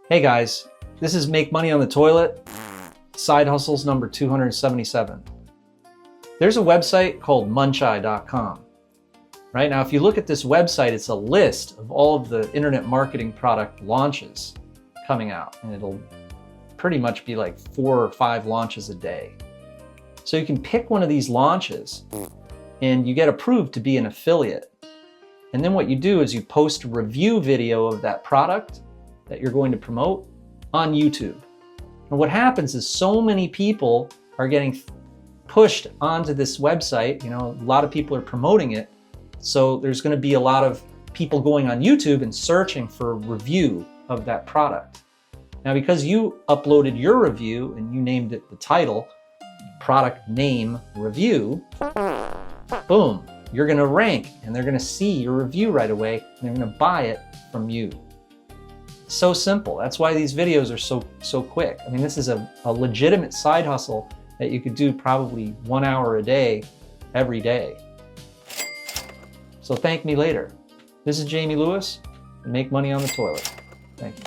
Hey guys, this is Make Money on the Toilet, Side Hustles number 277. There's a website called muncheye.com. Right now, if you look at this website, it's a list of all of the internet marketing product launches coming out, and it'll pretty much be like 4 or 5 launches a day. So you can pick one of these launches and you get approved to be an affiliate. And then what you do is you post a review video of that product that you're going to promote on YouTube. And what happens is so many people are getting pushed onto this website. You know, a lot of people are promoting it. So there's going to be a lot of people going on YouTube and searching for a review of that product. Now, because you uploaded your review and you named it the title, product name review, boom, you're going to rank and they're going to see your review right away and they're going to buy it from you. So simple. That's why these videos are so quick. I mean, this is a legitimate side hustle that you could do probably 1 hour a day, every day. So thank me later. This is Jamie Lewis, and Make Money on the Toilet. Thank you.